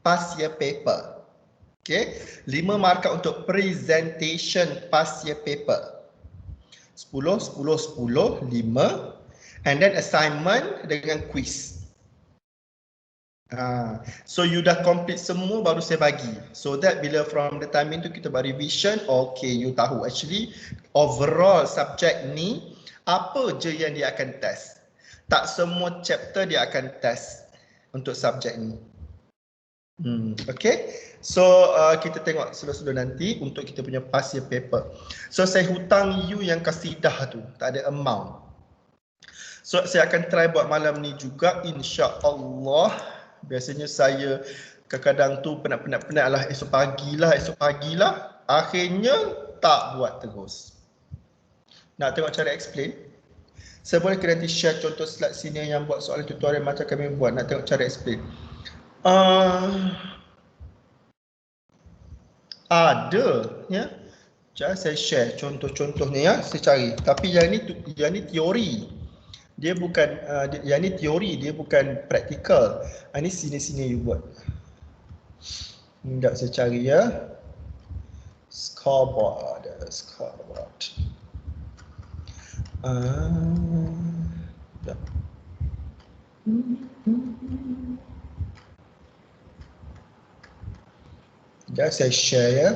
past year paper. Okay, 5 markah untuk presentation past year paper. 10, 10, 10, 5. And then assignment dengan quiz. So you dah complete semua baru saya bagi. So that bila from the timing tu kita buat revision, okay, you tahu actually overall subjek ni apa je yang dia akan test. Tak semua chapter dia akan test untuk subjek ni. Okay, so kita tengok sebelum nanti untuk kita punya past year paper. So saya hutang you yang kasidah tu, tak ada amount. So saya akan try buat malam ni juga, insya-Allah. Biasanya saya kadang-kadang tu penat-penat lah, esok pagi lah. Akhirnya tak buat terus. Nak tengok cara explain? Saya boleh ke nanti share contoh slide sini yang buat soalan tutorial macam kami buat. Nak tengok cara explain. Ada ya. Sekejap saya share contoh-contohnya ya. Saya cari. Tapi yang ni teori. Dia bukan yang ni teori, dia bukan praktikal. Ini sini-sini you buat. Sekejap saya cari ya. Scoreboard. Sekejap saya share ya.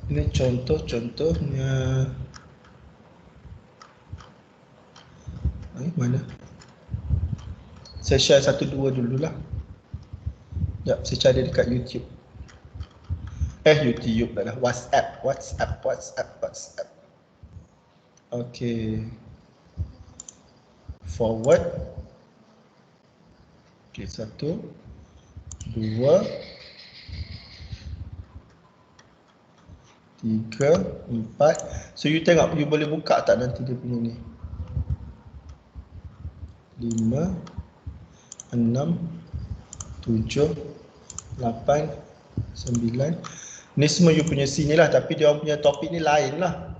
Ini contoh-contohnya. Mana? Saya share 1-2 dululah. Sekejap saya cari dekat YouTube. YouTube dah lah. WhatsApp. Okay. Forward. Okay, 1, 2, 3, 4. So you tengok, you boleh buka tak nanti dia punya ni. 5, 6, 7, 8, 9. Ni semua you punya sini lah, tapi dia punya topik ni lain lah.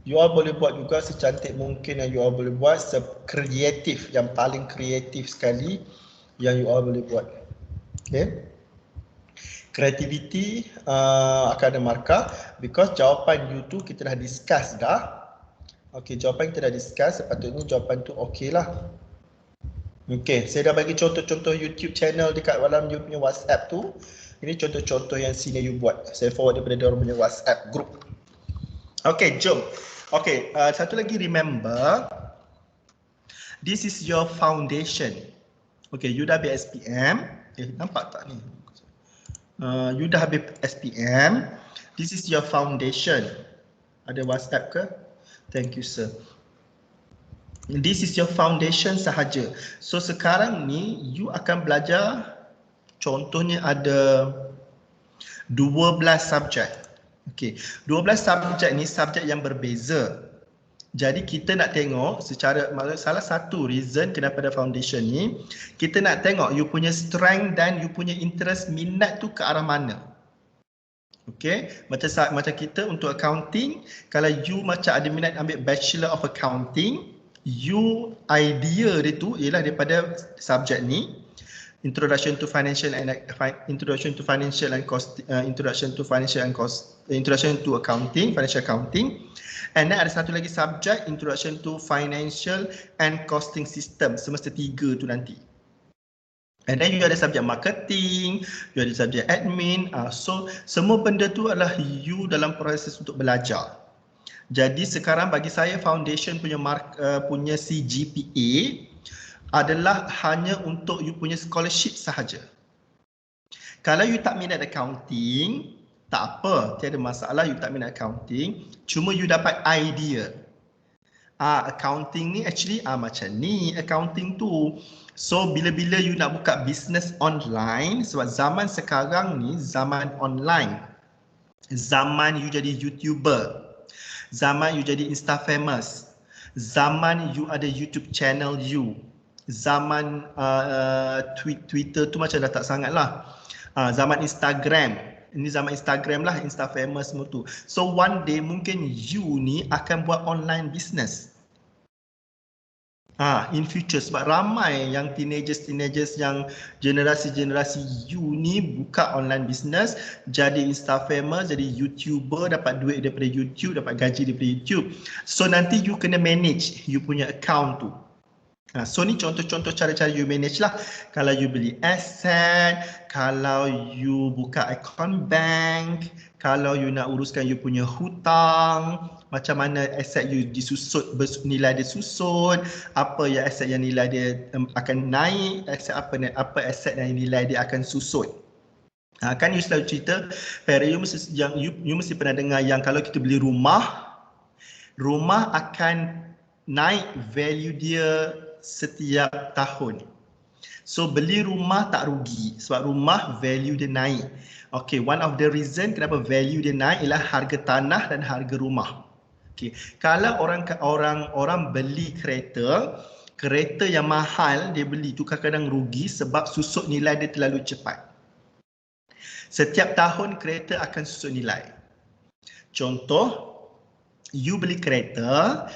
You all boleh buat juga secantik mungkin yang you all boleh buat, sekreatif, yang paling kreatif sekali yang you all boleh buat. Okay. Creativity akan ada markah because jawapan you tu kita dah discuss dah. Okay, jawapan kita dah discuss, sepatutnya jawapan tu okey lah. Okay, saya dah bagi contoh-contoh YouTube channel dekat dalam you punya WhatsApp tu. Ini contoh-contoh yang sini you buat. Saya forward daripada dia orang punya WhatsApp group. Okay, jom. Okay, satu lagi remember. This is your foundation. Okay, you dah habis SPM. Nampak tak ni? You dah habis SPM. This is your foundation. Ada WhatsApp ke? Thank you, sir. This is your foundation sahaja. So sekarang ni you akan belajar, contohnya ada 12 subjek. Okey, 12 subjek ni subjek yang berbeza. Jadi kita nak tengok secara, salah satu reason kenapa ada foundation ni, kita nak tengok you punya strength dan you punya interest, minat tu ke arah mana. Okey, macam kita untuk accounting, kalau you macam ada minat ambil Bachelor of Accounting, you idea dia tu ialah daripada subjek ni, Introduction to Financial Accounting, Financial Accounting. And then ada satu lagi subjek, Introduction to Financial and Costing System, semester 3 tu nanti. And then you ada subjek marketing, you ada subjek admin. So semua benda tu adalah you dalam proses untuk belajar. Jadi sekarang bagi saya foundation punya punya CGPA adalah hanya untuk you punya scholarship sahaja. Kalau you tak minat accounting, tak apa, tiada masalah you tak minat accounting, cuma you dapat idea. Accounting ni actually macam ni accounting tu. So bila-bila you nak buka business online, sebab zaman sekarang ni zaman online. Zaman you jadi YouTuber. Zaman you jadi Insta famous. Zaman you ada YouTube channel you. Zaman Twitter tu macam dah tak sangat lah. Zaman Instagram. Ini zaman Instagram lah, Insta famous semua tu. So one day mungkin you ni akan buat online business. In future, sebab ramai yang teenagers yang generasi you ni buka online business, jadi Insta famous, jadi YouTuber, dapat duit daripada YouTube, dapat gaji daripada YouTube. So nanti you kena manage you punya account tu. So ni contoh-contoh cara-cara you manage lah. Kalau you beli aset, kalau you buka account bank, kalau you nak uruskan you punya hutang, macam mana aset you disusut, nilai dia susut, apa yang aset yang nilai dia akan naik, aset apa aset yang nilai dia akan susut. Kan you selalu cerita, Perry, you mesti pernah dengar yang kalau kita beli rumah akan naik value dia setiap tahun. So beli rumah tak rugi sebab rumah value dia naik. Okay, one of the reason kenapa value dia naik ialah harga tanah dan harga rumah. Okay, kalau orang beli kereta yang mahal dia beli tu kadang-kadang rugi sebab susut nilai dia terlalu cepat. Setiap tahun kereta akan susut nilai. Contoh, you beli kereta,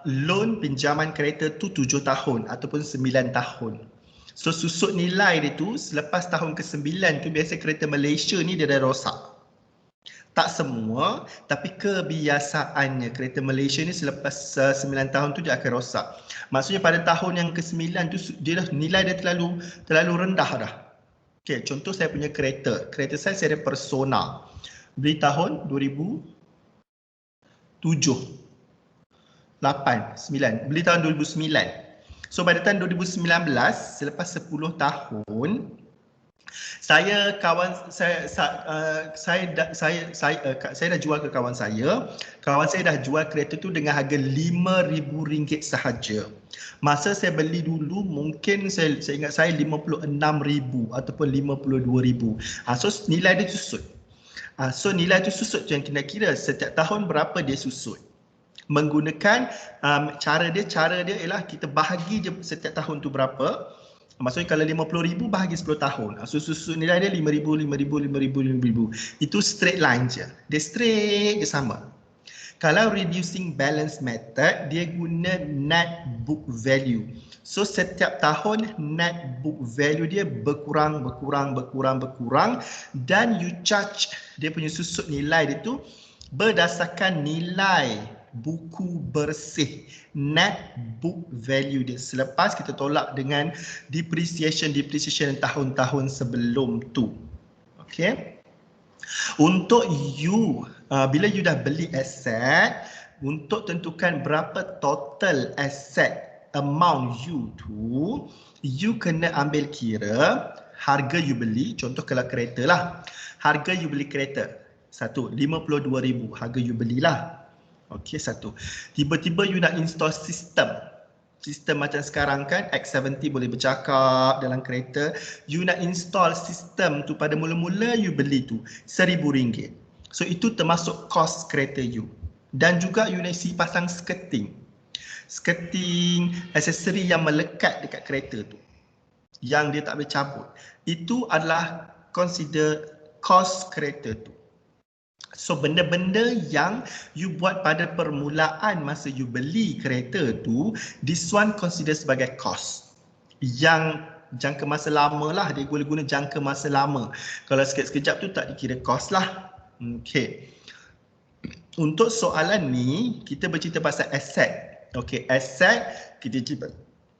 loan pinjaman kereta tu 7 tahun ataupun 9 tahun. So susut nilai dia tu selepas tahun ke-9 tu biasa kereta Malaysia ni dia dah rosak. Tak semua, tapi kebiasaannya kereta Malaysia ni selepas 9 tahun tu dia akan rosak. Maksudnya pada tahun yang ke-9 tu nilai dia terlalu rendah dah. Okay, contoh saya punya kereta saya ada Persona. Beli tahun 2007. 8, 9, beli tahun 2009. So pada tahun 2019, selepas 10 tahun, saya dah jual ke kawan saya. Kawan saya dah jual kereta tu dengan harga RM5,000 sahaja. Masa saya beli dulu mungkin saya ingat saya RM56,000 ataupun RM52,000. So nilai dia susut. So nilai tu susut tu yang kena kira setiap tahun berapa dia susut. Menggunakan cara dia ialah kita bahagi je setiap tahun tu berapa. Maksudnya kalau RM50,000 bahagi 10 tahun. So susun nilai dia RM5,000, RM5,000. Itu straight line je. Dia straight je sama. Kalau reducing balance method, dia guna net book value. So setiap tahun net book value dia berkurang dan you charge dia punya susut nilai dia tu berdasarkan nilai buku bersih, net book value dia selepas kita tolak dengan depreciation tahun-tahun sebelum tu. Okay. Untuk you, bila you dah beli aset, untuk tentukan berapa total aset amount you tu, you kena ambil kira harga you beli. Contoh kalau kereta lah, harga you beli kereta satu, RM52,000 harga you belilah. Okey, satu. Tiba-tiba you nak install sistem macam sekarang kan, X70 boleh bercakap dalam kereta. You nak install sistem tu pada mula-mula you beli tu RM1,000. So itu termasuk kos kereta you. Dan juga you nak isi pasang skirting, aksesori yang melekat dekat kereta tu yang dia tak boleh cabut. Itu adalah consider kos kereta tu. So benda-benda yang you buat pada permulaan masa you beli kereta tu, this one consider sebagai cost. Yang jangka masa lama lah, dia boleh guna jangka masa lama. Kalau sekejap tu tak dikira cost lah. Okay. Untuk soalan ni, kita bercerita pasal aset. Okay, aset kita cerita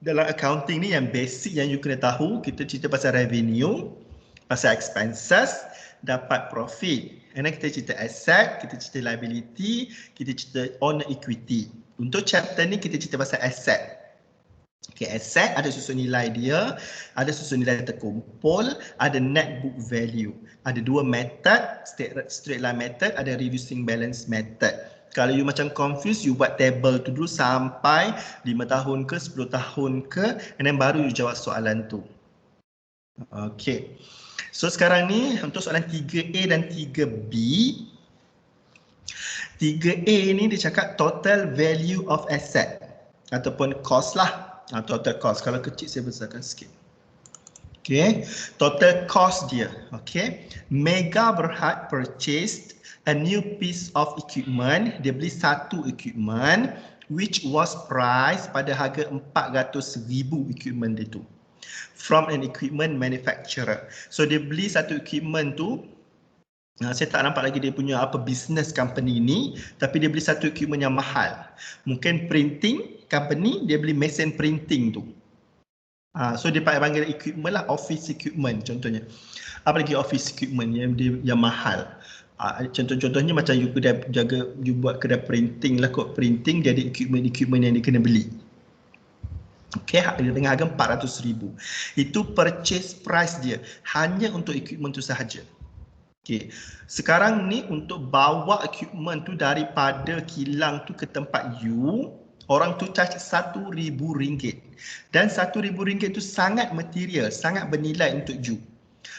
dalam accounting ni yang basic yang you kena tahu, kita cerita pasal revenue, pasal expenses, dapat profit. And then kita cerita asset, kita cerita liability, kita cerita owner equity. Untuk chapter ni kita cerita pasal asset. Okay, asset ada susun nilai dia, ada susun nilai terkumpul, ada net book value. Ada dua method, straight line method, ada reducing balance method. Kalau you macam confused, you buat table tu dulu sampai 5 tahun ke, 10 tahun ke, and then baru you jawab soalan tu. Okay. So sekarang ni untuk soalan 3A dan 3B. 3A ni dia cakap total value of asset ataupun cost lah. Total cost. Kalau kecil saya besarkan sikit. Okay. Total cost dia. Okay. Mega Berhad purchased a new piece of equipment. Dia beli satu equipment which was priced pada harga 400,000 equipment dia tu. From an equipment manufacturer. So dia beli satu equipment tu, saya tak nampak lagi dia punya apa business company ni, tapi dia beli satu equipment yang mahal. Mungkin printing company, dia beli mesin printing tu. So dia panggil equipment lah, office equipment contohnya. Apa lagi office equipment yang mahal? Contoh-contohnya macam you buat kedai printing lah kot, printing dia ada equipment yang dia kena beli. Okay, dengan harga 400,000. Itu purchase price dia hanya untuk equipment tu sahaja. Okay. Sekarang ni untuk bawa equipment tu daripada kilang tu ke tempat you, orang tu charge RM1,000. Dan RM1,000 tu sangat material, sangat bernilai untuk you.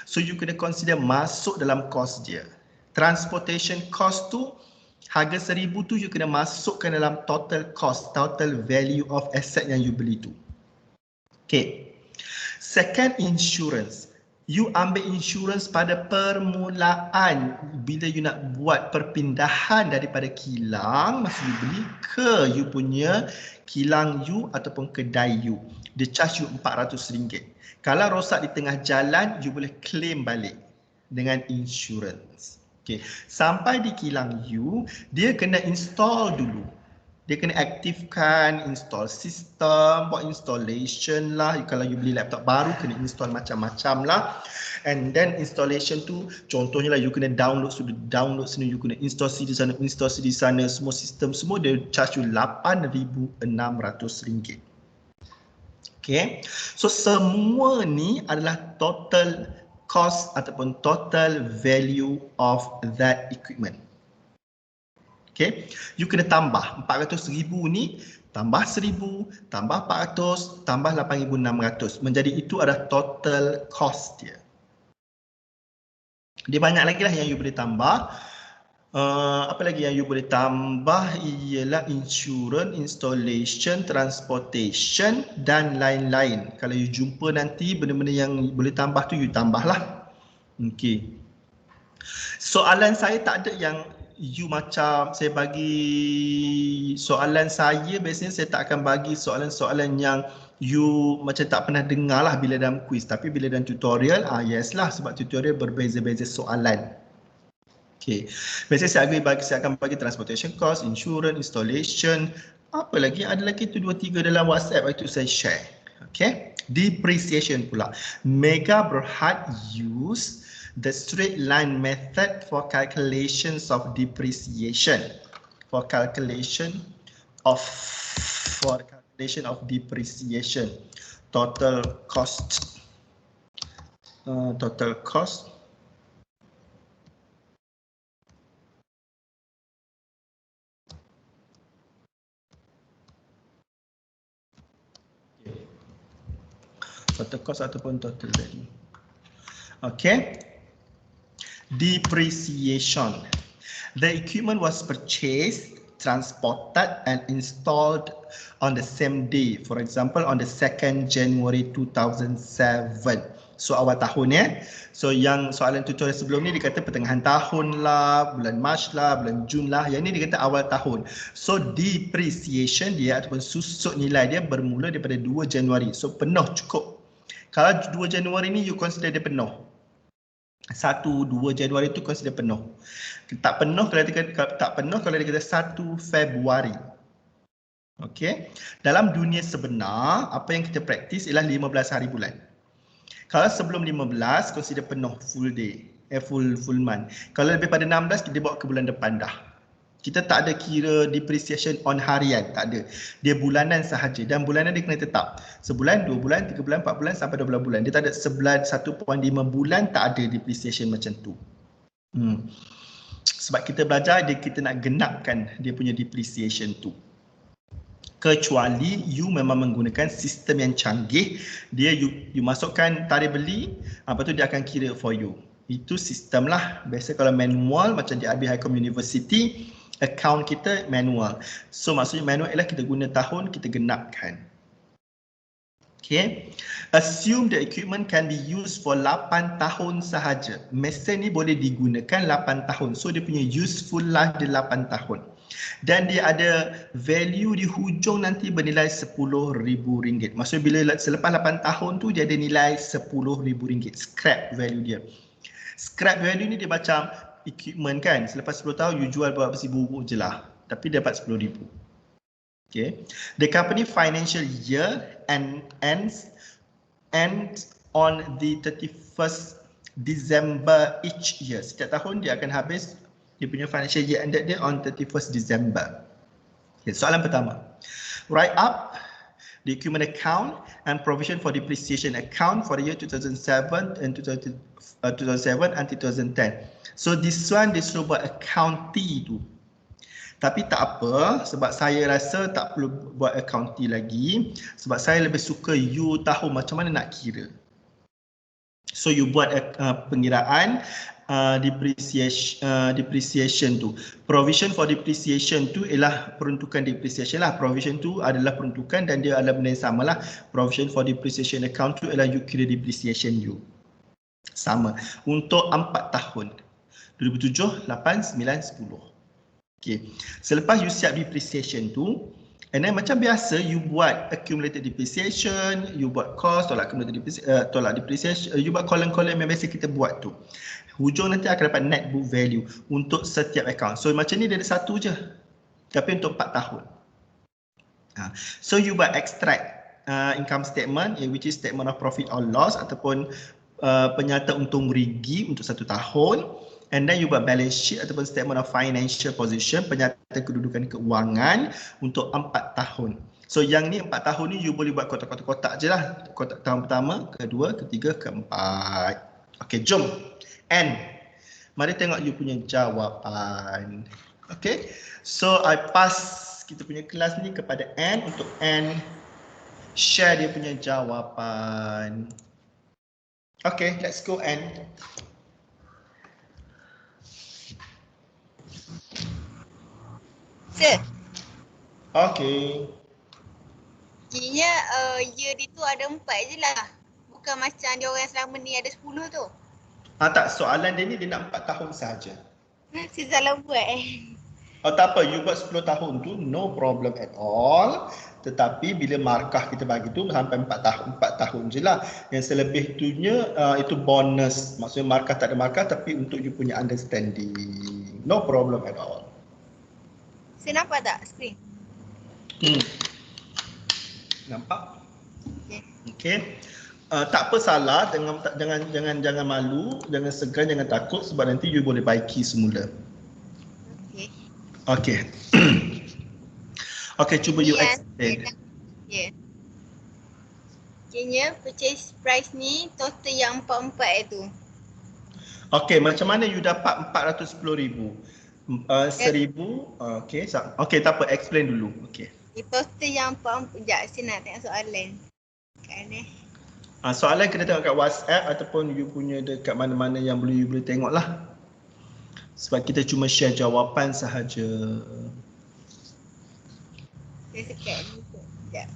So you kena consider masuk dalam cost dia. Transportation cost tu, harga RM1,000 tu you kena masukkan dalam total cost, total value of asset yang you beli tu. Okay. Second, insurance. You ambil insurance pada permulaan bila you nak buat perpindahan daripada kilang masa you beli ke you punya kilang you ataupun kedai you. Dia charge you RM400. Kalau rosak di tengah jalan, you boleh claim balik dengan insurance. Okay. Sampai di kilang you, dia kena install dulu. Dia kena aktifkan, install sistem, buat installation lah. Kalau you beli laptop baru, kena install macam-macam lah. And then installation tu, contohnya lah you kena download sini, you kena install CD sana, install CD sana, semua sistem semua dia charge you RM8,600. Okay. So semua ni adalah total cost ataupun total value of that equipment. Okay, you kena tambah 400,000 ni, tambah 1,000, tambah 400, tambah 8,600. Menjadi itu adalah total cost dia. Dia banyak lagi lah yang you boleh tambah. Apa lagi yang you boleh tambah ialah insurance, installation, transportation dan lain-lain. Kalau you jumpa nanti benda-benda yang boleh tambah tu, you tambah lah. Okay. Soalan saya tak ada yang you macam saya bagi soalan saya, biasanya saya tak akan bagi soalan-soalan yang you macam tak pernah dengar lah bila dalam quiz, tapi bila dalam tutorial, yes lah, sebab tutorial berbeza-beza soalan. Okay, biasanya saya akan bagi transportation cost, insurance, installation, apa lagi, ada lagi tu 2-3 dalam WhatsApp itu saya share. Okay, depreciation pula. Mega Berhad use the straight line method for calculations of depreciation. For calculation of depreciation. Total cost. Total cost. Total cost ataupun total value. Okay. Depreciation. The equipment was purchased, transported and installed on the same day. For example, on the 2nd January 2007. So awal tahun ya. So yang soalan tutorial sebelum ni dia kata pertengahan tahun lah, bulan Mac lah, bulan Jun lah. Yang ni dia kata awal tahun. So depreciation dia ataupun susut nilai dia bermula daripada 2 Januari. So penuh cukup. Kalau 2 Januari ni you consider dia penuh. 1-2 Januari tu consider penuh. Tak penuh kalau dia kata 1 Februari. Okey. Dalam dunia sebenar, apa yang kita praktis ialah 15 hari bulan. Kalau sebelum 15 consider penuh full day, full month. Kalau lebih pada 16 kita bawa ke bulan depan dah. Kita tak ada kira depreciation on harian, tak ada. Dia bulanan sahaja dan bulanan dia kena tetap. Sebulan, 2 bulan, 3 bulan, 4 bulan sampai 12 bulan. Dia tak ada sebulan 1.5 bulan tak ada depreciation macam tu. Sebab kita belajar kita nak genapkan dia punya depreciation tu. Kecuali you memang menggunakan sistem yang canggih, dia you masukkan tarikh beli, apa tu dia akan kira for you. Itu sistem lah. Biasa kalau manual macam di RB Highcom University, account kita manual. So maksudnya manual ialah kita guna tahun, kita genapkan. Okay. Assume the equipment can be used for 8 tahun sahaja. Mesin ni boleh digunakan 8 tahun. So dia punya useful life dia 8 tahun. Dan dia ada value di hujung nanti bernilai RM10,000. Maksudnya bila selepas 8 tahun tu dia ada nilai RM10,000. Scrap value dia. Scrap value ni dia macam equipment kan. Selepas 10 tahun you jual berapa ribu je lah. Tapi dapat RM10,000. Okay. The company financial year ends on the 31st December each year. Setiap tahun dia akan habis dia punya financial year ended dia on 31st December. Okay, soalan pertama. Write up the equipment account and provision for depreciation account for the year 2007 and 2007 until 2010. So this one dia suruh buat account T tu. Tapi tak apa, sebab saya rasa tak perlu buat account T lagi. Sebab saya lebih suka you tahu macam mana nak kira. So you buat pengiraan depreciation tu. Provision for depreciation tu ialah peruntukan depreciation lah. Provision tu adalah peruntukan dan dia adalah benda yang sama lah. Provision for depreciation account tu ialah you kira depreciation you. Sama. Untuk 4 tahun. 2007, 8, 9, 10. Okay. Selepas you siap depreciation tu, and then macam biasa you buat accumulated depreciation, you buat cost, tolak depreciation, you buat column-column yang biasa kita buat tu. Hujung nanti akan dapat net book value untuk setiap account. So macam ni dia ada satu je. Tapi untuk 4 tahun. So you buat extract income statement which is statement of profit or loss ataupun penyata untung rugi untuk 1 tahun. And then you buat balance sheet ataupun statement of financial position, penyata kedudukan keuangan untuk 4 tahun. So yang ni 4 tahun ni you boleh buat kotak-kotak je lah. Kotak tahun pertama, kedua, ketiga, keempat. Okay, jom. N. Mari tengok you punya jawapan. Okay. So I pass kita punya kelas ni kepada N untuk N share dia punya jawapan. Okay, let's go N. Sir. Okay. Kira year dia tu ada 4 je lah. Bukan macam dia orang selama ni ada 10 tu. Tak, soalan dia ni dia nak 4 tahun sahaja. Saya salah buat Tak apa, you buat 10 tahun tu no problem at all. Tetapi bila markah kita bagi tu sampai 4 tahun je lah. Yang selebih tunya itu bonus. Maksudnya markah tak ada markah tapi untuk you punya understanding. No problem at all. Saya nampak tak skrin? Nampak? Okay. Okay. Tak apa salah, jangan malu, jangan segan, jangan takut sebab nanti you boleh baiki semula. Okay. Okay. Okay, cuba you explain. Ya. Kira purchase price ni total yang 44 tu. Okay, macam mana you dapat 410,000? 1,000, okay, tak apa, explain dulu. Okay. Total yang 44, sekejap saya nak tengok soalan. Kan Soalan kena tengok kat WhatsApp ataupun you punya dekat mana-mana yang you boleh tengok lah. Sebab kita cuma share jawapan sahaja. Saya sekat ni sekejap.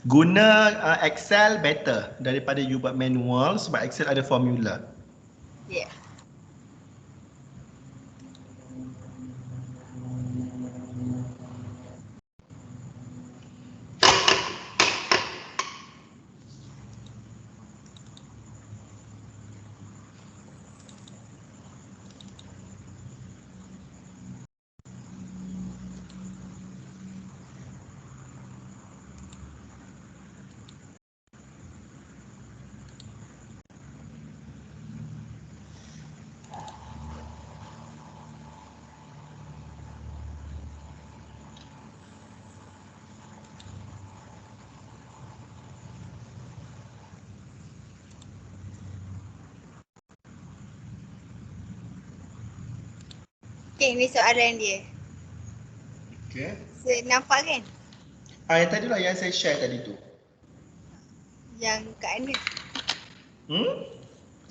Guna Excel better daripada you buat manual sebab Excel ada formula. Ya. Yeah. Okay, ni soalan dia. Okay. Saya nampak kan? Yang tadi lah yang saya share tadi tu. Yang kat mana?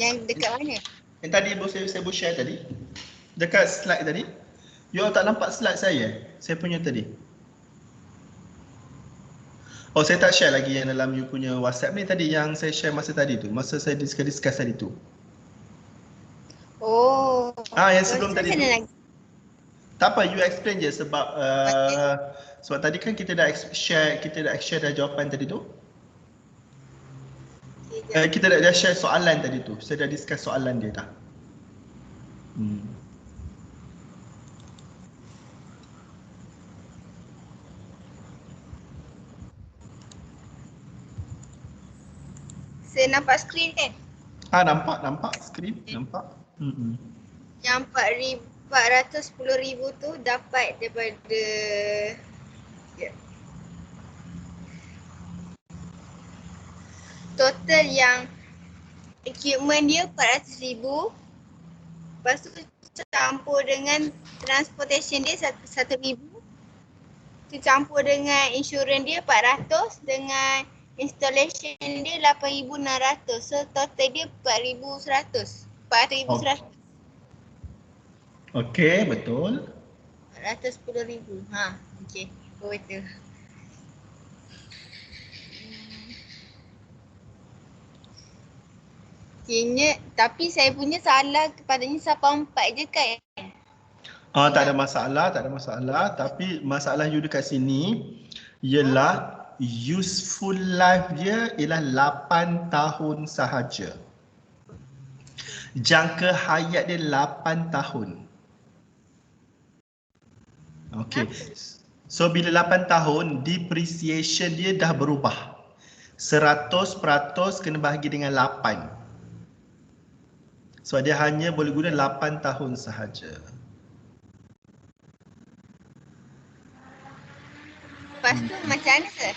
Yang dekat mana? Yang tadi saya share tadi. Dekat slide tadi. You all tak nampak slide saya? Saya punya tadi. Oh, saya tak share lagi yang dalam you punya WhatsApp ni tadi yang saya share masa tadi tu. Masa saya discuss tadi tu. Oh. Yang So, sebelum tadi macam tu. mana lagi? Tak apa, you explain je sebab Okay. sebab tadi kan kita dah share dah jawapan tadi tu. Okay, Kita dah share soalan tadi tu. Saya dah discuss soalan dia dah. saya nampak skrin kan? Nampak skrin, nampak. Yang 410,000 tu dapat daripada total yang equipment dia 400,000. Lepas tu campur dengan transportation dia 1,000. Tu campur dengan insurans dia 400 dengan installation dia 8,600. So total dia 4,100. 4,100. Okey, betul. 410,000. Okey. Go betul. Kayaknya, tapi saya punya salah kepadanya siapa 4 je kan? Tak ada masalah. Tapi masalah you dekat sini ialah useful life dia ialah 8 tahun sahaja. Jangka hayat dia 8 tahun. Okey. So bila 8 tahun, depreciation dia dah berubah. 100% kena bahagi dengan 8. So dia hanya boleh guna 8 tahun sahaja. Lepas tu macam mana sir?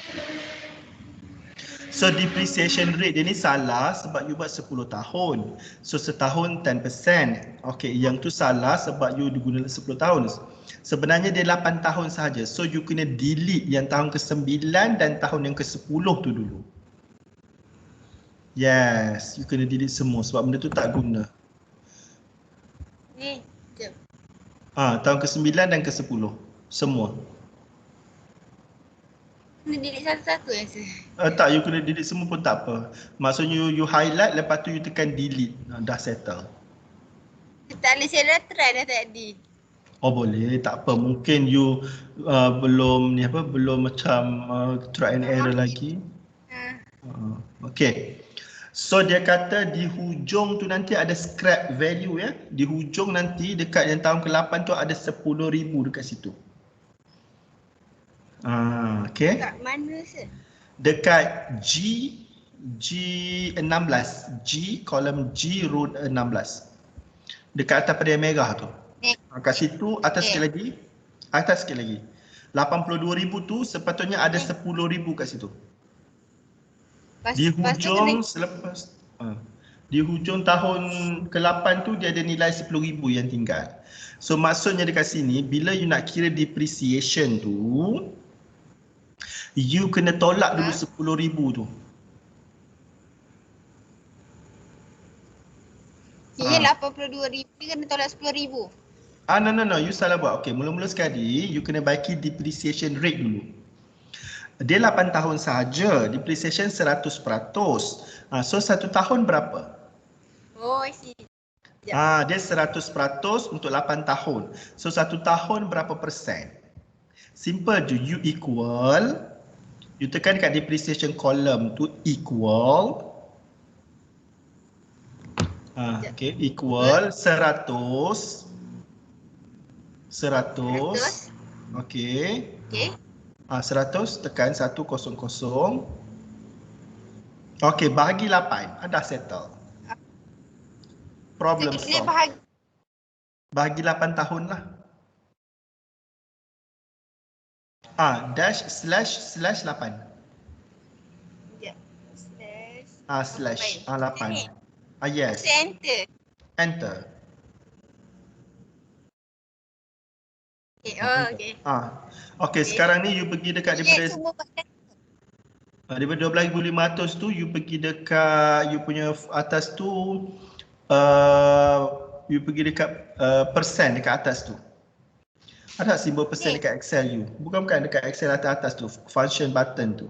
So depreciation rate dia ni salah sebab you buat 10 tahun. So setahun 10%. Okey, yang tu salah sebab you guna 10 tahun. Sebenarnya dia 8 tahun sahaja. So you kena delete yang tahun ke-9 dan tahun yang ke-10 tu dulu. Yes, you kena delete semua sebab benda tu tak guna. Ni, jom. Tahun ke-9 dan ke-10. Semua. Kena delete satu-satu ya sir? Tak, you kena delete semua pun tak apa. Maksudnya you highlight, lepas tu you tekan delete. Dah settle. Tak boleh, saya dah try dah tadi. Oh boleh, tak apa. Mungkin you belum macam try and error lagi. Okay. So dia kata di hujung tu nanti ada scrap value ya. Di hujung nanti dekat yang tahun ke-8 tu ada 10,000 dekat situ. Okay. Kat mana sir? Dekat G16. G, kolom G root 16. Dekat atas pada yang merah tu. Kat situ atas sikit lagi. Atas sikit lagi. 82,000 tu sepatutnya ada 10,000 kat situ. Di hujung selepas di hujung tahun ke-8 tu dia ada nilai 10,000 yang tinggal. So maksudnya dekat sini bila you nak kira depreciation tu, you kena tolak dulu 10,000 tu. Kira 82,000 kena tolak 10,000. No, you salah buat. Okay, mula-mula sekali you kena baiki depreciation rate dulu. Dia 8 tahun sahaja, depreciation 100%. So 1 tahun berapa? Oh, I see. Dia 100% untuk 8 tahun. So 1 tahun berapa persen? Simple je, you equal, you tekan dekat depreciation column tu equal. Okay, equal 100. Okay. 100 tekan 100. Okay, bahagi 8. Dah settle. Problem solved. Bahagi 8 tahun lah. Dash slash 8. Slash 8. Yes. Enter. Okay. Okay, sekarang ni you pergi dekat daripada 12,500 tu you pergi dekat you punya atas tu, you pergi dekat persen dekat atas tu. Ada simbol persen dekat Excel you? Bukan dekat Excel atas tu, function button tu.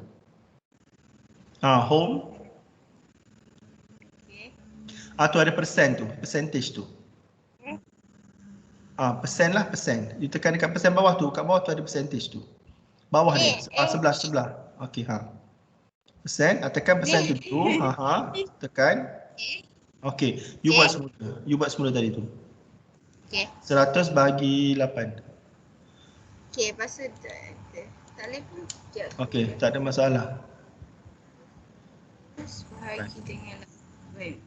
Home. Tu ada persen tu, percentage tu. Persen lah, persen. You tekan dekat persen bawah tu, kat bawah tu ada percentage tu. Bawah dia, sebelah. Okey, persen, tekan persen tu dulu. Tekan. Okey, you buat semula tadi tu. Okey. 100 bahagi 8. Okey, lepas tu tak boleh pun. Okey, tak ada masalah. Bahagi dengan 8.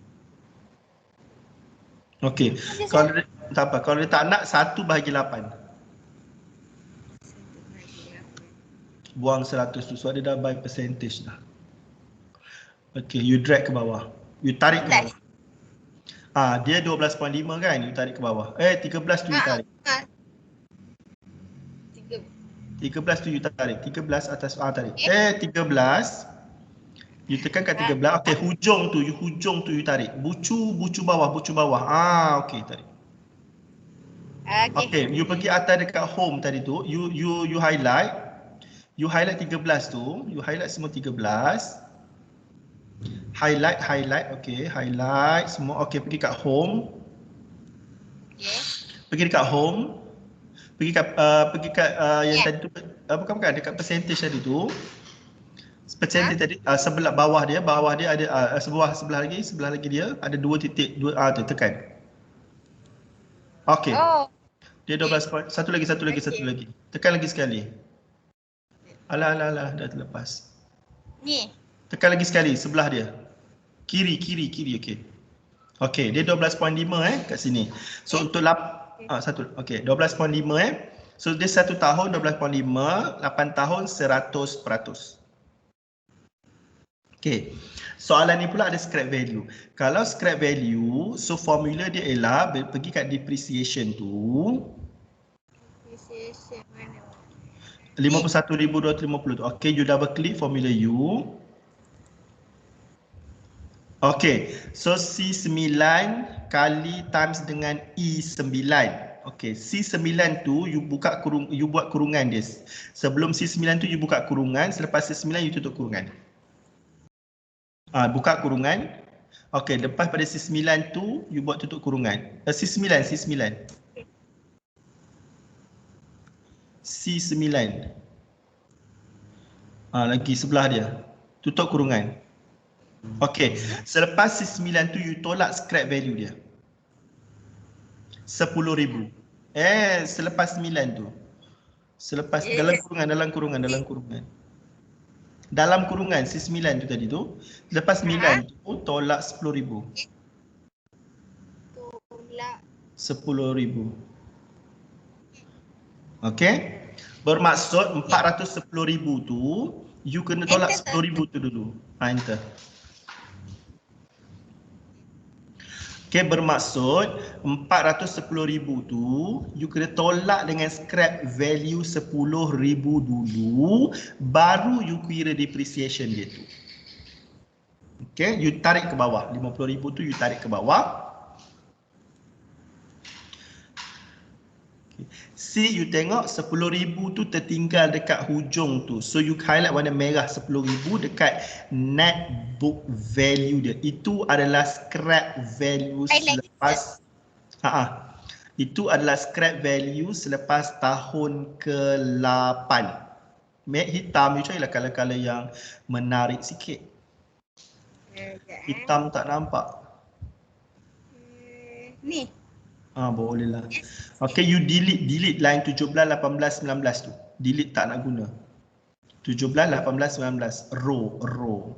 Okey. Kalau dia, tak apa, kalau dia tak nak 1 bahagi 8. Buang 100 tu, sebab dia dah by percentage dah. Okey, you drag ke bawah. You tarik ke bawah. Dia 12.5 kan, you tarik ke bawah. 13 tu you tarik. 13 tu you tarik. 13 atas, tarik. 13. You tekan kat 13. Okey, hujung tu you tarik. Bucu bawah. Okey, tarik. Okey, you pergi atas dekat home tadi tu, you highlight. You highlight 13 tu, you highlight semua 13. Highlight, okey, highlight semua. Okey, pergi kat home. Pergi dekat home. Pergi kat yang tadi tu, bukan dekat percentage tadi tu. Percentage tadi sebelah bawah dia ada sebelah lagi dia ada 2 titik, tu tekan. Okey. Dia 12 satu lagi. Tekan lagi sekali. Alah dah terlepas. Ni. Tekan lagi sekali sebelah dia. Kiri okey. Okey, dia 12.5 kat sini. So untuk satu. Okey, 12.5 So dia 1 tahun 12.5, 8 tahun 100%. Okey. Soalan ni pula ada scrap value. Kalau scrap value, so formula dia ialah pergi kat depreciation tu. Depreciation mana? 51,250 tu. Okey, you double click formula U. Okey, so C9 kali times dengan E9. Okey, C9 tu you buat kurungan dia. Sebelum C9 tu you buka kurungan, selepas C9 you tutup kurungan. Buka kurungan. Okey, lepas pada C9 tu you buat tutup kurungan. C9. Lagi sebelah dia. Tutup kurungan. Okey, selepas C9 tu you tolak scrap value dia. 10,000. Selepas 9 tu. Selepas dalam kurungan. Dalam kurungan C9 tu tadi tu. Lepas 9 tu tolak 10,000. Tolak 10,000. Okey. Bermaksud 410,000 tu you kena tolak 10,000 tu dulu. Enter. Okey, bermaksud 410,000 tu you kena tolak dengan scrap value 10,000 dulu, baru you kira depreciation dia tu. Okey, you tarik ke bawah. 50,000 tu you tarik ke bawah. See, you tengok 10,000 tu tertinggal dekat hujung tu. So you highlight warna merah 10,000 dekat net book value dia. Itu adalah scrap value selepas itu adalah scrap value selepas tahun ke-8. Mat hitam you carilah color-color yang menarik sikit. Hitam tak nampak. Ni. Boleh lah. Okay, you delete line 17, 18, 19 tu. Delete, tak nak guna. 17, 18, 19. Row.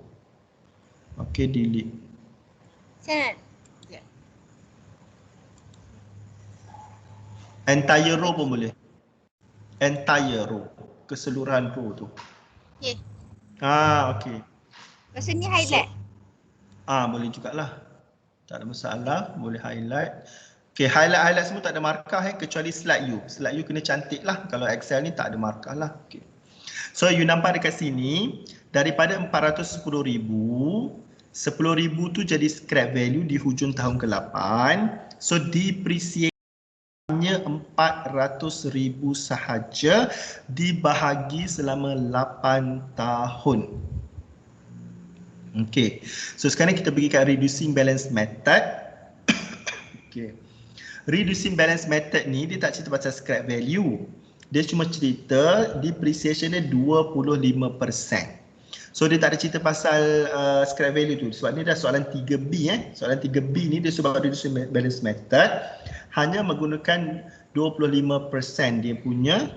Okay, delete. Sana. Entire row pun boleh. Entire row. Keseluruhan row tu. Okay. Okay. Lepas ni highlight. Boleh jugalah. Tak ada masalah. Boleh highlight. Okay, highlight semua tak ada markah kecuali slide you. Slide you kena cantik lah. Kalau Excel ni tak ada markah lah. Okay. So you nampak dekat sini, daripada 410,000, 10,000 tu jadi scrap value di hujung tahun ke-8. So depreciation hanya 400,000 sahaja dibahagi selama 8 tahun. Okay. So sekarang kita pergi kat reducing balance method. Okay. Reducing balance method ni dia tak cerita pasal scrap value. Dia cuma cerita depreciation dia 25%. So dia tak ada cerita pasal scrap value tu. Sebab ni dah soalan 3B Soalan 3B ni dia sebab reducing balance method hanya menggunakan 25% dia punya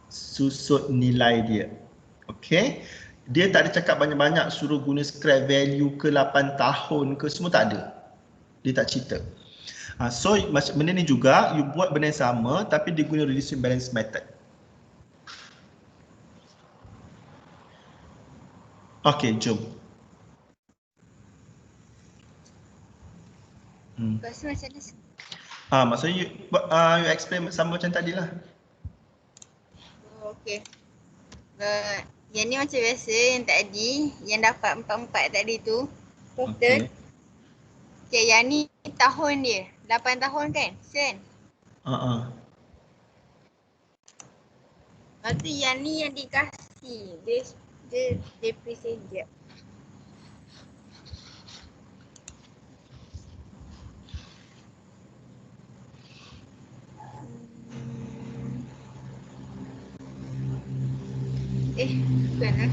susut nilai dia. Okey. Dia tak ada cakap banyak-banyak suruh guna scrap value ke 8 tahun ke, semua tak ada. Dia tak cerita. So benda ni juga you buat benda yang sama tapi dia guna reducing balance method. Okey, jom. Lepas tu macam mana? Maksudnya you explain sama macam tadi lah. Okey. Yang ni macam biasa yang tadi, yang dapat 4 tadi tu. Total. Okey, yang ni tahun dia. 8 tahun kan? Sen? Lepas tu yang ni yang dikasih. Dia depreciate je. Bukan lah.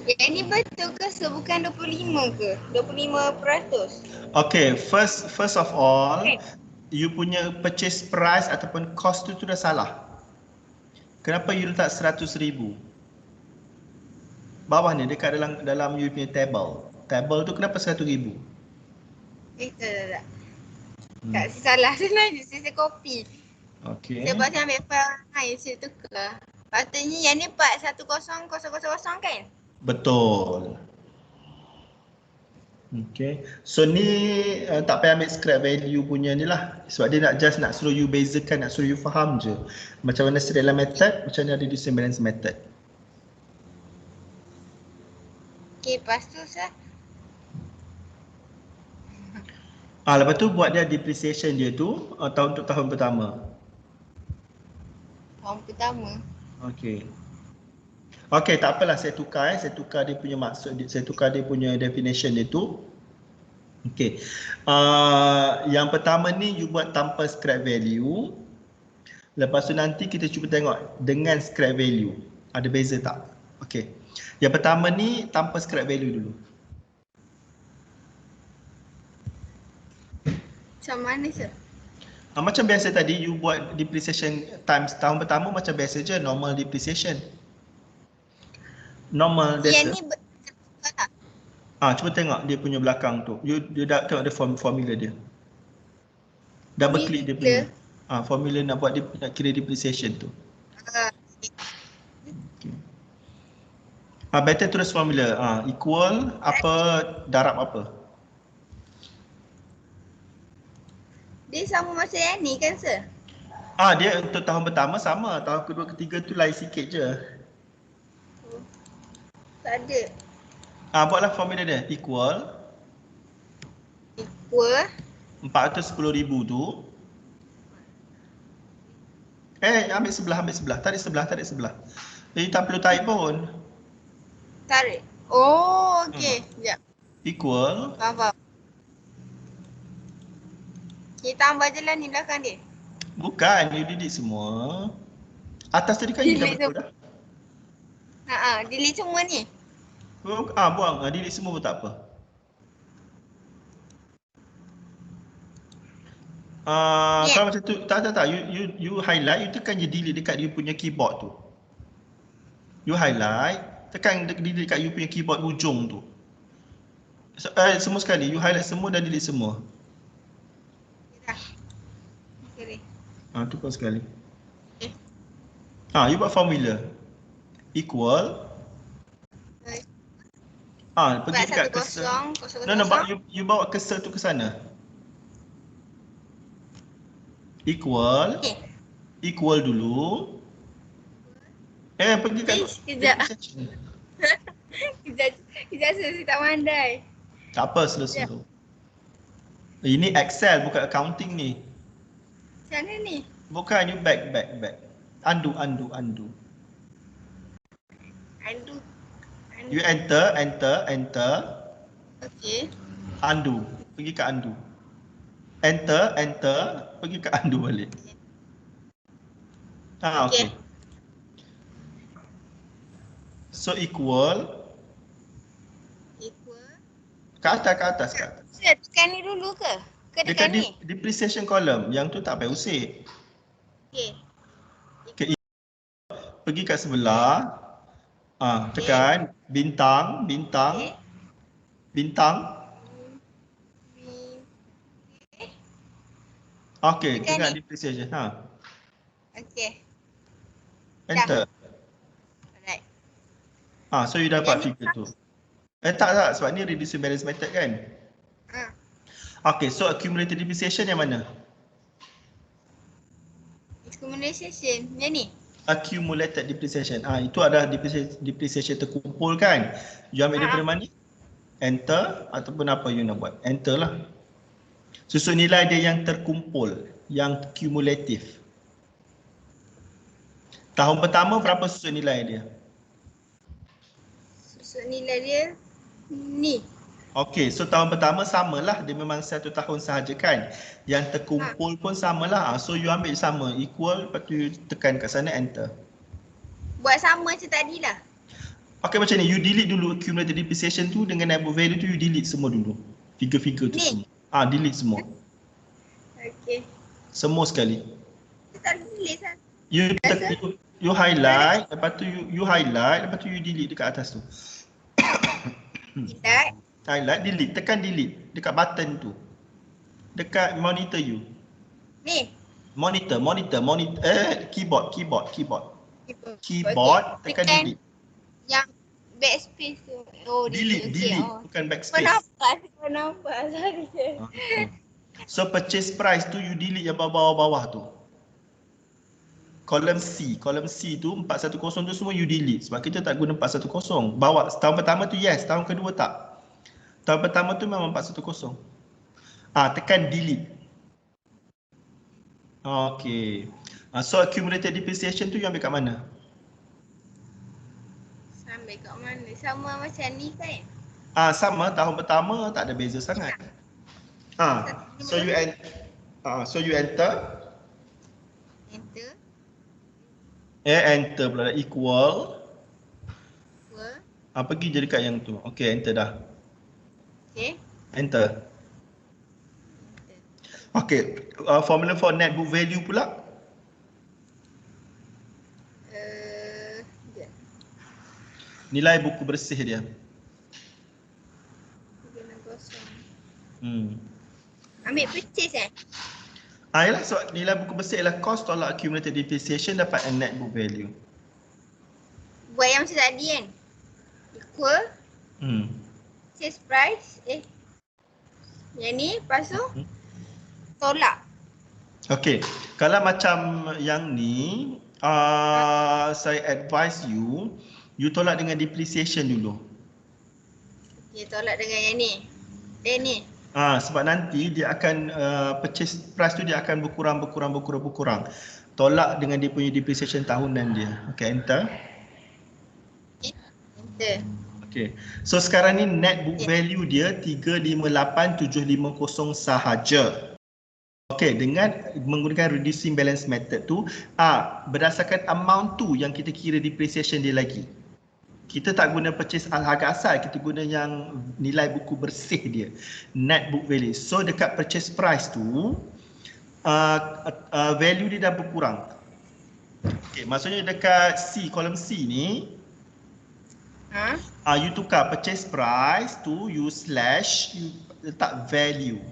Yang ni betul ke bukan 25 ke? 25%? Okay, first of all, you punya purchase price ataupun cost tu dah salah. Kenapa you letak 100,000? Bawah ni dekat dalam you punya table. Table tu kenapa 100,000? Tak. Tak salah sebenarnya, saya copy. Okay. Sebab saya ambil file lain, saya tukar. Patutnya yang ni part 100,000 kan? Betul. Okay. So ni tak payah ambil scrap value punya ni lah. Sebab dia nak suruh you bezakan, nak suruh you faham je. Macam mana serial method, macam mana reducing balance method. Okay, lepas tu sah. Lepas tu buat dia depreciation dia tu untuk tahun pertama. Tahun pertama? Okay. Okay, tak apalah, saya tukar dia punya maksud, saya tukar dia punya definition dia tu. Okay. Yang pertama ni you buat tanpa scrap value. Lepas tu nanti kita cuba tengok dengan scrap value. Ada beza tak? Okay. Yang pertama ni tanpa scrap value dulu. Macam mana sir? Macam biasa tadi you buat depreciation times tahun pertama macam biasa je, normal depreciation. Normal yang ni cuba tengok dia punya belakang tu. You dah tengok dia formula dia. Double click dia punya. Formula nak buat nak kira depreciation tu. Better terus formula. Equal apa, darab apa. Dia sama macam yang ni kan sir? Dia untuk tahun pertama sama, tahun kedua ketiga tu lain sikit je. Tak ada. Buatlah formula dia. Equal 410,000 tu. Ambil sebelah. Tarik sebelah. Jadi tak perlu tarik pun. Tarik. Oh, okey. Sekejap. Equal. Faham. Kita tambah je lah ni belakang dia. Bukan, you delete semua. Atas tadi kan you dah betul dah. Delete semua ni. Buang. Delete semua pun tak apa. Kalau macam tu, tak. You highlight, you tekan je delete dekat you punya keyboard tu. You highlight, tekan delete dekat you punya keyboard hujung tu. Semua sekali, you highlight semua dan delete semua. Tu pun sekali. You buat formula. Equal. Pergi dekat cursor. You bawa cursor tu ke sana. Equal. Equal dulu. Pergi kat Sekejap. Sekejap saya tak pandai. Tak apa, slow. Ini Excel bukan accounting ni. Macam mana ni? Bukan, you back. Undo. Undo. You enter. Okey. Undo. Pergi ke undo. enter, pergi ke undo balik. Okey. So equal ke atas. Tekan ni dulu ke? Ke Dekat tekan ni? depreciation column, yang tu tak payah usik. Okey. Pergi kat sebelah. Tekan bintang. Okey, tengok depreciation. Okey. Enter. Alright. So you dapat figure tu. Tak, sebab ni reducing balance method kan? Okay, so accumulated depreciation yang mana? Accumulation, yang ni? Accumulated depreciation. Itu adalah depreciation terkumpul kan? You ambil daripada mana? Enter ataupun apa you nak buat? Enter lah. Susun nilai dia yang terkumpul, yang cumulative. Tahun pertama berapa susun nilai dia? Susun nilai dia ni. Okey, so tahun pertama samalah, dia memang 1 tahun sahaja kan. Yang terkumpul pun samalah. So you ambil sama, equal, lepas tu you tekan kat sana, enter. Buat sama macam tadi lah. Okey, macam ni, you delete dulu accumulated depreciation tu dengan net book value tu, you delete semua dulu. Figure-figure tu semua. Delete semua. Okey. Semua sekali. Kita tak delete lah. You highlight, lepas tu you highlight, lepas tu you delete dekat atas tu. Highlight, delete, tekan delete dekat button tu. Dekat monitor you. Ni. Monitor, keyboard, tekan delete. Yang backspace tu. Delete, bukan backspace. Kau nampak. So purchase price tu you delete yang bawah-bawah tu. Column C tu 410 tu semua you delete sebab kita tak guna 410. Bawa tahun pertama tu yes, tahun kedua tak. Tahun pertama tu memang 410. Tekan delete. Okey. So accumulated depreciation tu you ambil kat mana? Sampai kat mana? Sama macam ni kan? Sama, tahun pertama tak ada beza sangat. So you enter. Enter pula equal. Pergi je dekat yang tu. Okey, enter dah. Enter. Okey, formula for net book value pula. Nilai buku bersih dia. Ambil purchase Yalah, so nilai buku bersih ialah cost tolak accumulated depreciation dapat net book value. Buat yang macam tadi kan? Equal. Purchase price. Yang ni, lepas tu tolak. Okey, kalau macam yang ni, saya advise you tolak dengan depreciation dulu. Okey, tolak dengan yang ni. Ni. Sebab nanti dia akan purchase price tu dia akan berkurang. Tolak dengan dia punya depreciation tahunan dia. Okey, enter. Enter. Okey. So sekarang ni net book value dia 358750 sahaja. Okey, dengan menggunakan reducing balance method tu, berdasarkan amount tu yang kita kira depreciation dia lagi. Kita tak guna purchase harga asal, kita guna yang nilai buku bersih dia, net book value. So dekat purchase price tu, value dia dah berkurang. Okay, maksudnya dekat column C ni, you tukar purchase price tu, you letak value.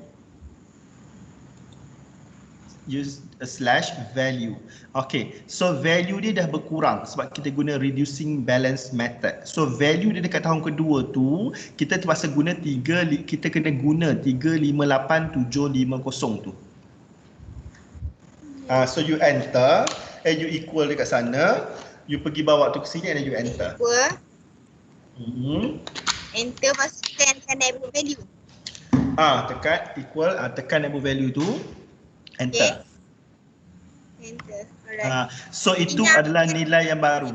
Use a slash value. Okay, so value dia dah berkurang sebab kita guna reducing balance method. So value dia dekat tahun kedua tu kita terpaksa guna kita kena guna 358750 tu. So you enter, you equal dekat sana, you pergi bawa tu ke sini and you enter. Equal. Enter lepas tu tekan net book value. Tekan equal, tekan net book value tu. Enter. Enter. Alright. So itu adalah nilai yang baru.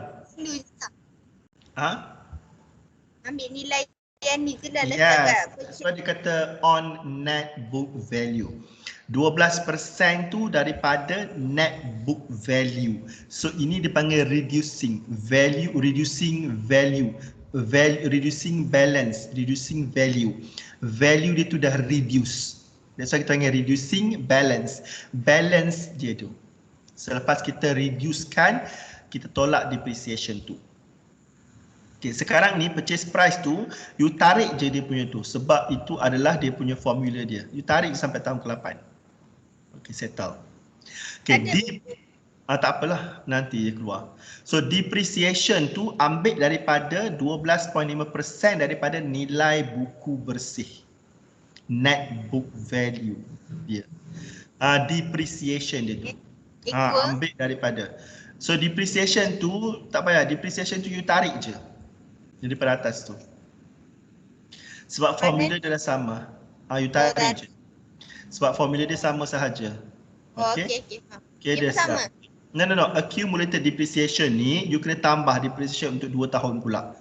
Ambil nilai yang ni ke dah letak kat. Yes. So dia kata on net book value. 12% tu daripada net book value. So ini dipanggil reducing value, reducing balance, reducing value. Value dia tu dah reduce. That's why kita panggil reducing balance. Balance dia tu. Selepas kita reducekan, kita tolak depreciation tu. Okay, sekarang ni purchase price tu, you tarik je dia punya tu. Sebab itu adalah dia punya formula dia. You tarik sampai tahun ke-8. Okay, settle. Okay, tak apalah, nanti dia keluar. So depreciation tu ambil daripada 12.5% daripada nilai buku bersih. Net book value dia. Depreciation dia tu. Ambil daripada. So depreciation tu tak payah, depreciation tu you tarik je daripada atas tu. Sebab formula dia dah sama. You tarik je. Sebab formula dia sama sahaja. Okay. Okay, dia sama. No. Accumulated depreciation ni you kena tambah depreciation untuk 2 tahun pula.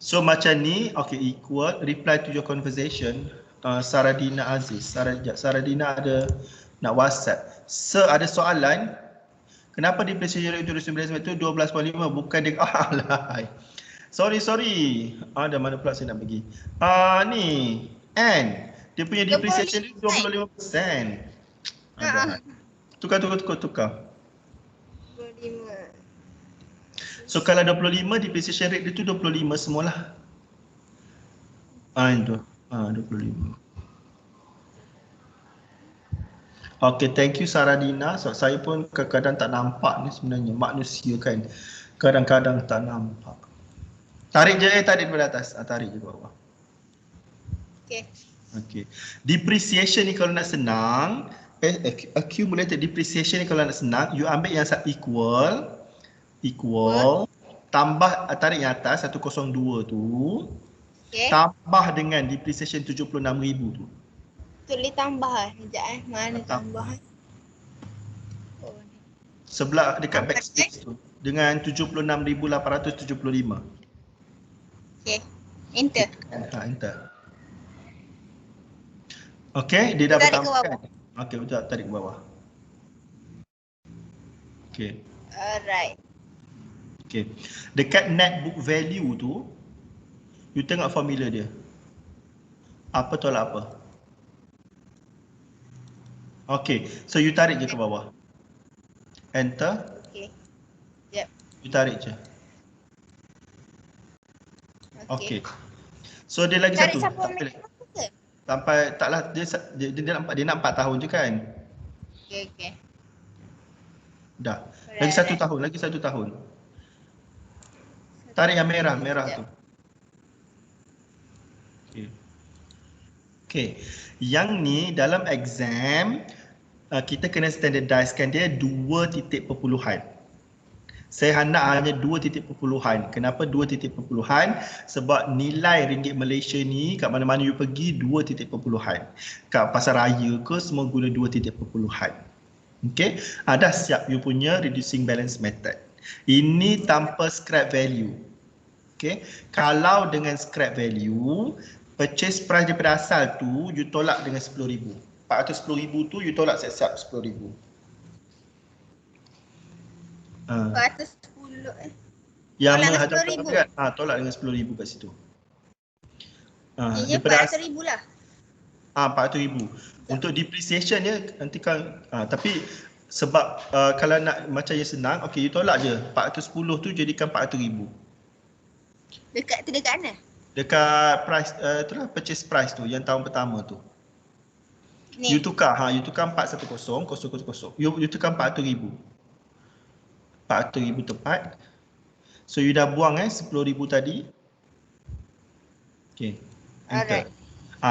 So macam ni, okay, equal reply to your conversation. Saradina Aziz. Saradina ada nak WhatsApp. Sir, ada soalan? Kenapa depreciation rate 2019 itu 12.5 bukan dia? Alahai. Sorry. Ada mana pula saya nak pergi? Ni N. Dia punya depreciation rate 25%. Tukar. 25. So kalau 25 depreciation rate dia tu 25 semualah. Itu. 25. Okay, thank you Saradina. So, saya pun kadang-kadang tak nampak ni sebenarnya. Manusia kan. Kadang-kadang tak nampak. Tarik je, tarik daripada atas. Tarik je bawah. Okay. Depreciation ni kalau nak senang, accumulated depreciation ni kalau nak senang, you ambil yang equal, tambah, tarik yang atas 102 tu, tambah dengan depreciation 76,000 tu. Tulis tambah sekejap mana tambah. Sebelah dekat backspace tu dengan 76,875. Okay. Enter. Enter. Okay, dia dah bertambah. Okay, betul, tarik ke bawah. Okay. Alright. Okay. Dekat net book value tu, you tengok formula dia. Apa tolak apa? Okay, so you tarik je ke bawah. Enter. Okay. Yep. You tarik je. Okay. So dia lagi tarik satu. Sampai taklah dia nak 4 tahun je kan? Okay. Dah. Lagi satu tahun. Tarik yang merah tu. Okay. Yang ni dalam exam kita kena standardizekan dia 2 titik perpuluhan. Saya nak hanya 2 titik perpuluhan. Kenapa 2 titik perpuluhan? Sebab nilai ringgit Malaysia ni kat mana-mana you pergi 2 titik perpuluhan. Kat pasar raya ke semua guna 2 titik perpuluhan. Okay. Dah siap you punya reducing balance method. Ini tanpa scrap value. Okay. Kalau dengan scrap value, purchase price daripada asal tu you tolak dengan 10,000. 410,000 tu you tolak siap-siap 10,000. 410 yang menghadap kan, tolak dengan 10,000 kat situ. Daripada 400,000 lah. 400,000. Untuk depreciation dia nanti kan, tapi sebab kalau nak macam yang senang, okey you tolak je 410 tu jadikan 400,000. Dekat mana? Dekat price itulah purchase price tu yang tahun pertama tu. Ni. You tukar 410,000. You tukar 400,000. 400,000 tepat. So you dah buang 10,000 tadi. Okay. Enter.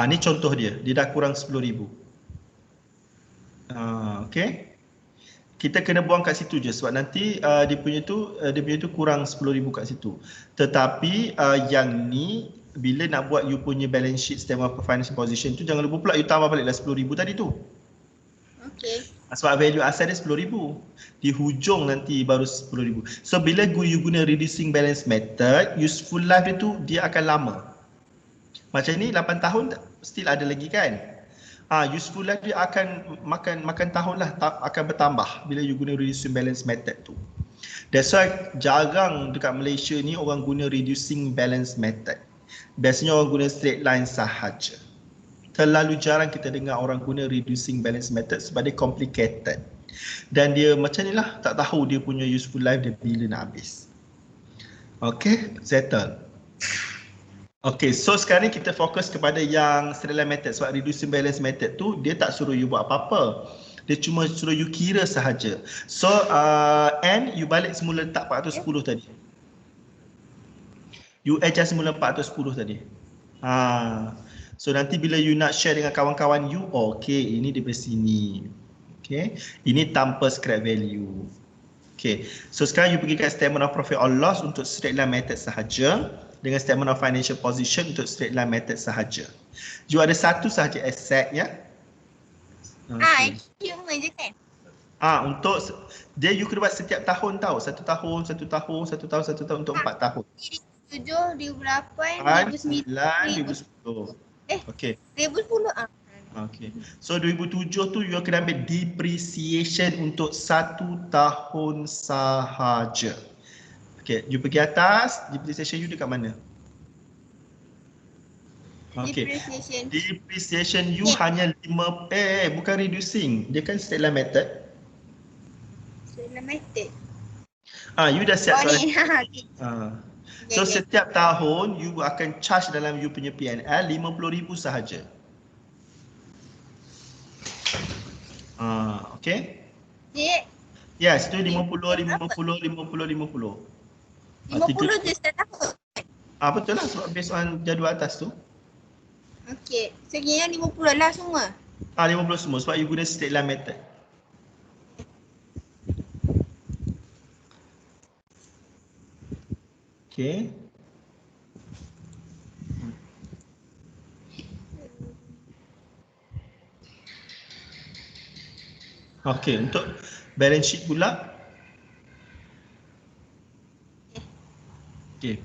Ni contoh dia. Dia dah kurang 10,000. Okay. Kita kena buang kat situ je sebab nanti dia punya tu kurang 10,000 kat situ. Tetapi yang ni bila nak buat you punya balance sheet statement of financial position tu jangan lupa pula you tambah baliklah 10,000 tadi tu. Okay. Sebab value asal dia 10,000. Di hujung nanti baru 10,000. So bila you guna reducing balance method, useful life dia tu dia akan lama. Macam ni 8 tahun still ada lagi kan? Useful life dia akan makan tahun lah, akan bertambah bila you guna reducing balance method tu. That's why jarang dekat Malaysia ni orang guna reducing balance method. Biasanya orang guna straight line sahaja. Terlalu jarang kita dengar orang guna reducing balance method sebab dia complicated. Dan dia macam ni lah, tak tahu dia punya useful life dia bila nak habis. Okay, settle. Okay, so sekarang kita fokus kepada yang straight line method. Sebab reducing balance method tu dia tak suruh you buat apa-apa. Dia cuma suruh you kira sahaja. So N you balik semula letak 410 tadi. You adjust semula 410 tadi. So nanti bila you nak share dengan kawan-kawan you, okay, ini daripada sini. Okay, ini tanpa scrap value. Okay, so sekarang you pergi kat statement of profit or loss untuk straight line method sahaja, dengan statement of financial position untuk straight line method sahaja. You ada satu sahaja asset ya. Okay. Cuma je kan? Untuk dia you kena buat setiap tahun tau. Satu tahun untuk 4 tahun. 2007, 2008, 2009, 2010. Okay. 2010 Okay. So 2007 tu you akan ambil depreciation untuk 1 tahun sahaja. Okay, you pergi atas, depreciation you dekat mana? Okay. Depreciation you hanya 5 bukan reducing. Dia kan straight line method. Straight line method. You dah siap soalan. So setiap tahun you akan charge dalam you punya PNL 50,000 sahaja. Okay? Yes, tu 50 je setiap tahun. Betul lah sebab based on jadual atas tu. Okay, so kira 50 lah semua. 50 semua sebab you guna straight line method. Okay. Okay, untuk balance sheet pula. Okay.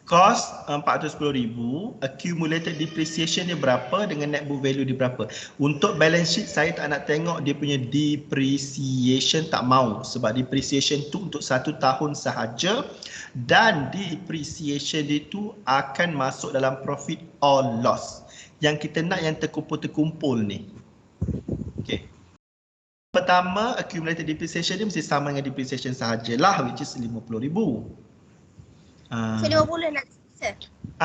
Cost 410,000, accumulated depreciation dia berapa dengan net book value dia berapa. Untuk balance sheet saya tak nak tengok dia punya depreciation, tak mau sebab depreciation tu untuk 1 tahun sahaja dan depreciation dia tu akan masuk dalam profit or loss. Yang kita nak yang terkumpul-terkumpul ni. Okay. Pertama, accumulated depreciation dia mesti sama dengan depreciation sahajalah, which is 50,000. So 50 nak bisa?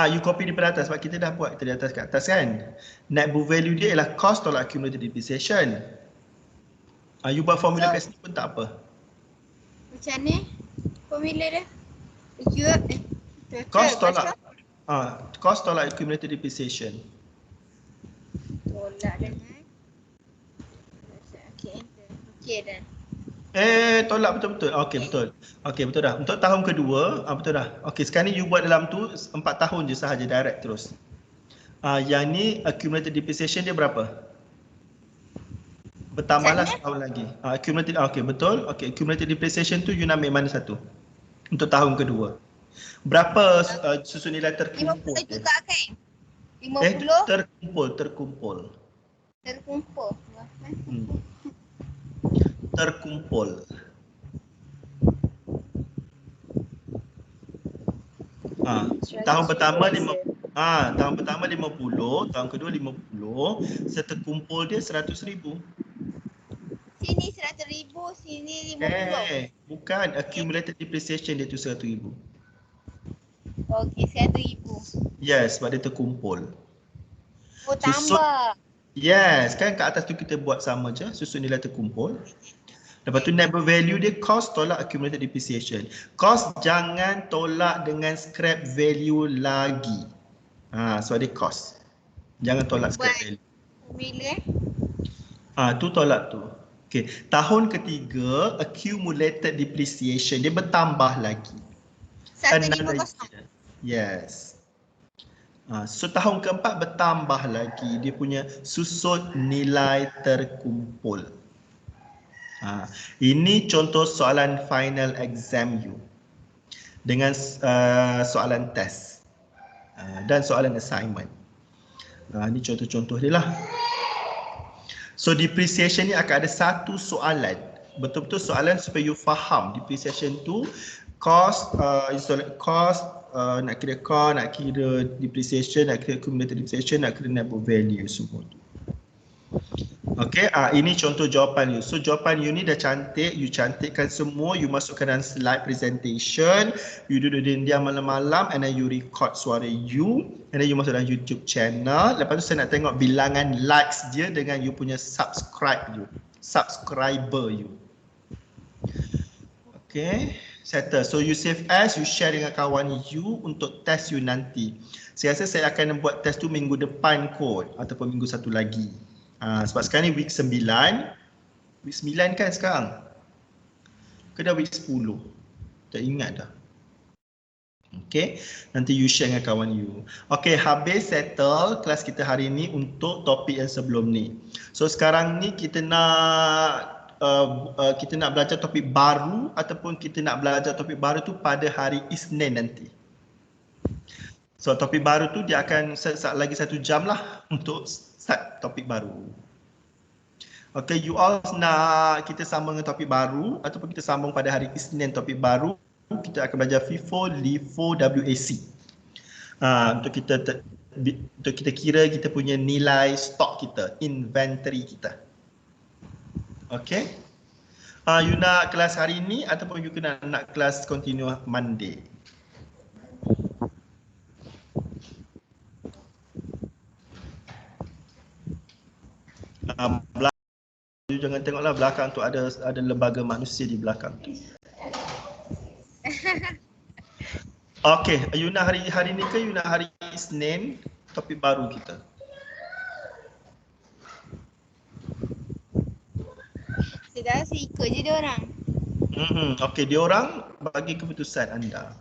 You copy daripada atas sebab kita dah buat dari atas ke atas kan. Net book value dia ialah cost tolak accumulated depreciation. You buat formula kat sini pun tak apa. Macam ni formula dia? Cost tolak accumulated depreciation. Tolak dengan okay dah. Tolak betul-betul. Okey, betul. Okey, betul dah. Untuk tahun kedua, betul dah. Okey, sekarang ni you buat dalam tu 4 tahun je sahaja direct terus. Yang ni accumulated depreciation dia berapa? Bertambahlah setahun lagi. Accumulated, okey, betul. Okey, accumulated depreciation tu you nak ambil mana satu? Untuk tahun kedua. Berapa susun nilai terkumpul? 50 juga kan? 50? Terkumpul. Tahun pertama 50, tahun kedua 50, seterkumpul dia 100,000. Sini 100,000, sini 50. Bukan, accumulated depreciation dia tu 100,000. Okey, 100,000. Yes, sebab dia terkumpul. Tambah. Yes, kan kat atas tu kita buat sama je, susun nilai terkumpul. Lepas tu net value dia cost tolak accumulated depreciation. Cost jangan tolak dengan scrap value lagi. Sebab dia cost. Jangan tolak scrap value. Bila? Tu tolak tu. Okay. Tahun ketiga accumulated depreciation dia bertambah lagi. 150. Yes. So tahun keempat bertambah lagi dia punya susun nilai terkumpul. Ini contoh soalan final exam you dengan soalan test dan soalan assignment. Ini contoh-contoh dia lah. So depreciation ni akan ada satu soalan. Betul-betul soalan supaya you faham depreciation tu cost, installment cost, nak kira cost, nak kira depreciation, nak kira cumulative depreciation, nak kira net book value semua tu. Okay, ini contoh jawapan you. So jawapan you ni dah cantik, you cantikkan semua, you masukkan dalam slide presentation, you duduk diam malam-malam and then you record suara you and then you masuk dalam YouTube channel. Lepas tu saya nak tengok bilangan likes dia dengan you punya subscriber you. Okay, settle. So you save as, you share dengan kawan you untuk test you nanti. Saya rasa saya akan buat test tu minggu depan kot ataupun minggu satu lagi. Sebab sekarang ni week 9. Week 9 kan sekarang? Ke dah week 10? Tak ingat dah. Okay, nanti you share dengan kawan you. Okay, habis settle kelas kita hari ni untuk topik yang sebelum ni. So sekarang ni kita nak belajar topik baru ataupun kita nak belajar topik baru tu pada hari Isnin nanti. So topik baru tu dia akan lagi 1 jam lah untuk start topik baru. Okay, you all nak kita sambung dengan topik baru ataupun kita sambung pada hari Isnin topik baru, kita akan belajar FIFO, LIFO, WAC. Untuk kita kira kita punya nilai stok kita, inventory kita. Okay. You nak kelas hari ni ataupun you nak kelas continue Monday? You jangan tengoklah belakang tu ada lembaga manusia di belakang tu. Okay, you nak hari ni ke you nak hari Isnin topik baru kita? Saya rasa ikut je dia orang. Okay, dia orang bagi keputusan anda.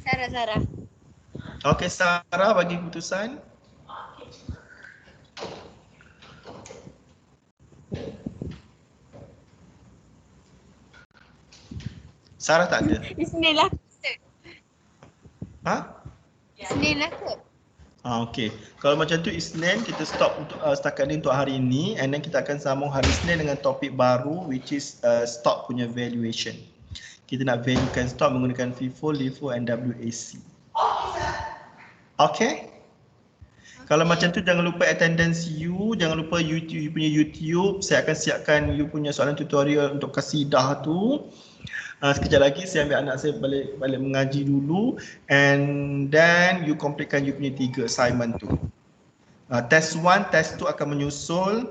Sarah. Okay, Sarah bagi keputusan. Sarah tak ada. Isnin lah. Isnin lah kot. Okay. Kalau macam tu Isnin kita stop untuk setakat ni untuk hari ini and then kita akan sambung hari Isnin dengan topik baru which is stock punya valuation. Kita nak valuekan stock menggunakan FIFO, LIFO and WAC. Okay? Kalau macam tu jangan lupa attendance you, jangan lupa you punya YouTube. Saya akan siapkan you punya soalan tutorial untuk kasidah tu. Sekejap lagi saya ambil anak saya balik mengaji dulu and then you completekan you punya 3 assignment tu. Test 1, test 2 akan menyusul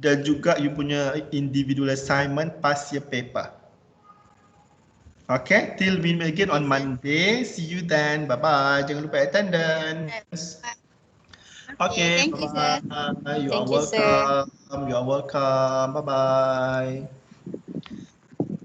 dan juga you punya individual assignment past year paper. Okay, till we meet again on Monday. See you then. Bye bye. Jangan lupa attendance. Okay, thank you, sir. You are welcome. You are welcome. Bye bye.